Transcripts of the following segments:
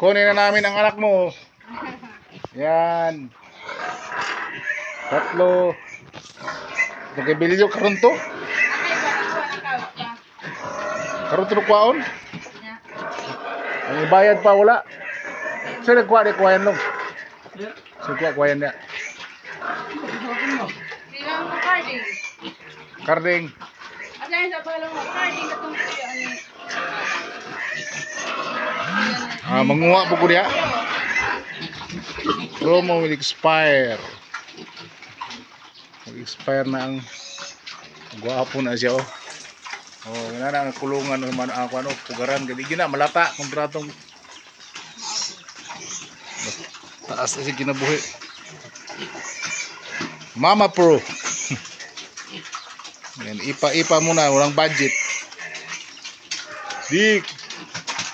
Kunin na namin ang anak mo. Yan. Tatlo. Nagkabili yung karon to. Karon to nukwaon. Ang ibayad pa wala. Saan nagkuha di kuwayan lang? Saan kuha kuwayan niya? Bilang mo carding. Karding. Asay sa balang mo carding katong ano. Manguha po ko diya. Promo will expire. Mag-expire na ang gwapo na siya oh. Oh, yun na ang kulungan naman ako ano, pugaran gani gina malata kontratong taas kasi kinabuhi. Mama Pro. Yan, ipa muna, walang budget. Dik.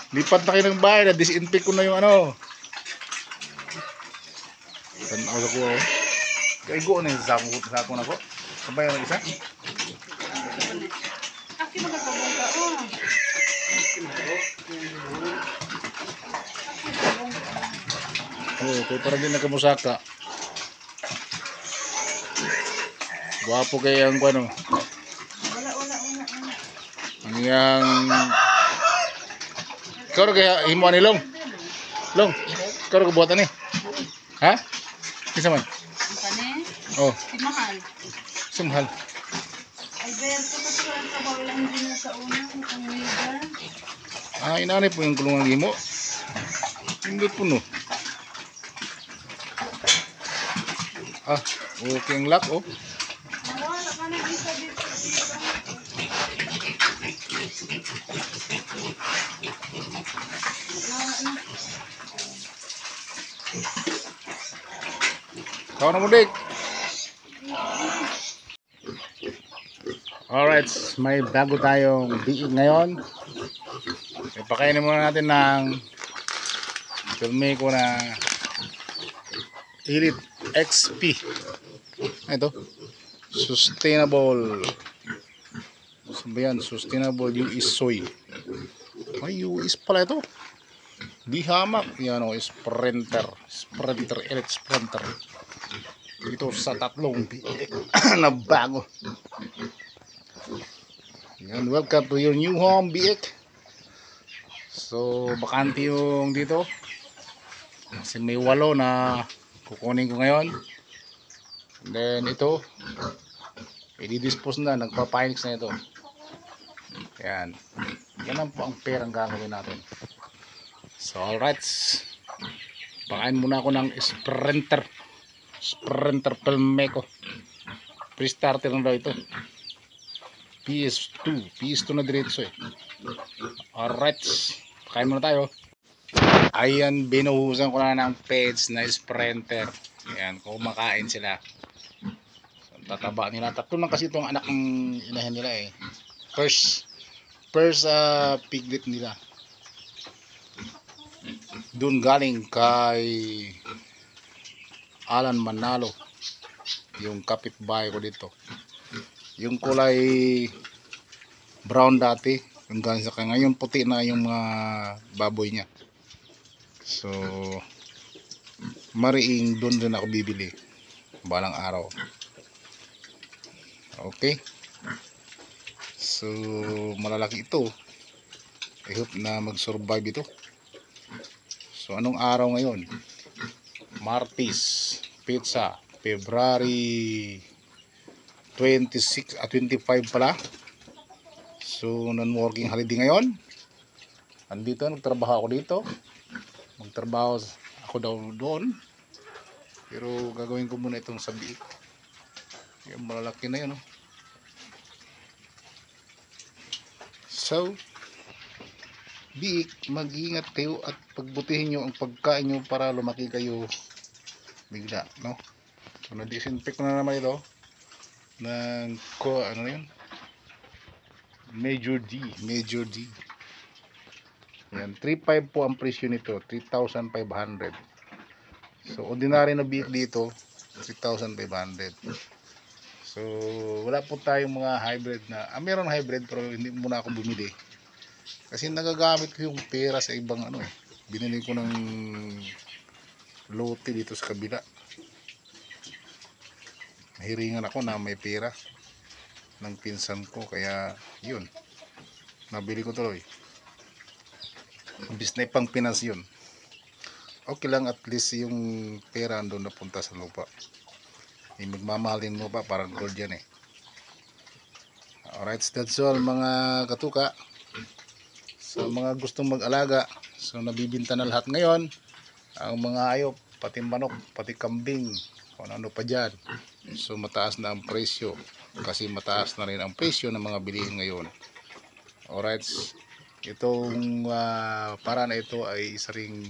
Lipat na kayo ng bahay, na-disinfect ko na yung ano. Tanaw sa ko oh. Kaigo na yung sako na ko. Sabay ang isa. Aki magkakabong ka oh. Oh, kaya parang din nakamusaka. Guwapo kaya ang ano. Wala. Ang yang karo kaya himuan ni Long. Long, karo ko buhatan ni. Ha? Kinsa man? Kani? Oh, Si mahal. sumhal. Alberto kasi walang trabaho lang din na sa una. Ang wida. Inanay po yung kulungan himo. Hindi po no. Okay ang lock oh. Wala ka nag-isa dito. Kau na mo dik. Alright, may bago tayong biig ngayon. Ipakainin muna natin ng filme ko na Elite XP. Ito, sustainable. Sabihan, sustainable US soy. May US pala ito. Di hamak. Yan o, Sprinter. Elite Sprinter. Ito sa tatlong biig na bago. Yan, welcome to your new home, biig. So, bakante yung dito. Kasi may 8 na kukunin ko ngayon. And then ito, i-dispose na, nagpapainix na ito. Yan. Yan po ang perang gagawin natin. So, alright. Pakain muna ako ng Sprinter Pelmeco. Pre-starter na daw ito. PS2 na diretso eh. Alright, pakain muna tayo. Ayan, binuhusan ko na ng pets na Sprinter. Ayan, kumakain sila. So, tataba nila. Tatlo lang kasi itong anak ng inahin nila eh. First piglet nila. Doon galing kay Alan Manalo, yung kapitbahay ko dito. Yung kulay brown dati, yung galing sa kanya. Ngayon puti na yung mga baboy niya. So, mariing doon din ako bibili balang araw. Okay. So, malalaki ito. I hope na mag-survive ito. So, anong araw ngayon? Martes, pizza, February 25 pala. So, non-working holiday ngayon. Andito, nagtrabaho ako dito. Magtrabaho ako daw doon. Pero gagawin ko muna itong sa biik. Yung malalaki na yun. Oh. So, biik, mag-iingat kayo at pagbutihin nyo ang pagkain nyo para lumaki kayo bigla, no? So, na-disinfect ko na naman ito ng ano yun? Major D. Yan, 3.5 po ang presyo nito, 3,500. So, ordinary na biik dito, 3,500. So, wala po tayong mga hybrid na, meron hybrid pero hindi muna ako bumili. Kasi nagagamit ko yung pera sa ibang ano eh. binili ko ng lote dito sa kabila. Nahiringan ako na may pera ng pinsan ko, kaya yun, nabili ko tuloy. Imbis na ipang pinas yun, okay lang, at least yung pera doon napunta sa lupa. Yung magmamahal din lupa, parang gold yan eh. Alright, that's all mga katuka. Sa mga gustong mag-alaga, so nabibinta na lahat ngayon, ang mga hayop, pati manok, pati kambing, kung ano pa dyan. So mataas na ang presyo, kasi mataas na rin ang presyo ng mga bilihin ngayon. Alright, itong para na ito ay isa ring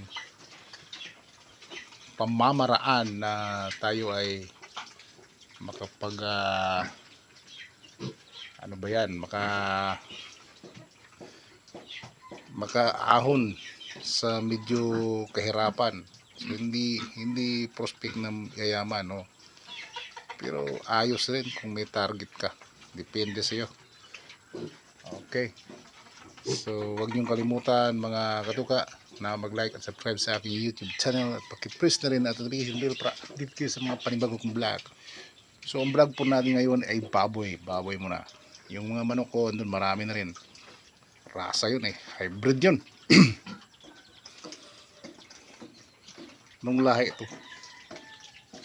pamamaraan na tayo ay makapag ano ba yan, makaahon sa medyo kahirapan. So, hindi prospect na yayaman, no? Pero ayos rin kung may target ka, depende sa iyo. Okay, so wag niyong kalimutan mga katuka na mag-like at subscribe sa aking YouTube channel, at paki-press na rin at notification bell para update kayo sa mga panibagong kong vlog. So ang vlog po natin ngayon ay baboy muna. Yung mga manok ko andun, marami na rin, rasa yun eh, hybrid yun. Anong lahi ito?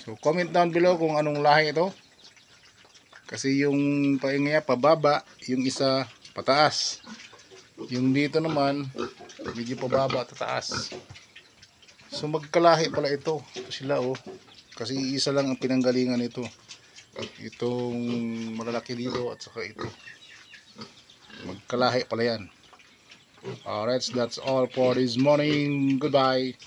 So comment down below kung anong lahi ito, kasi yung paingaya pababa, yung isa pataas, yung dito naman medyo pababa at taas. So magkalahi pala ito sila, oh, kasi isa lang ang pinanggalingan nito, itong malalaki dito at saka ito, magkalahi pala yan. Alright, that's all for this morning. Goodbye.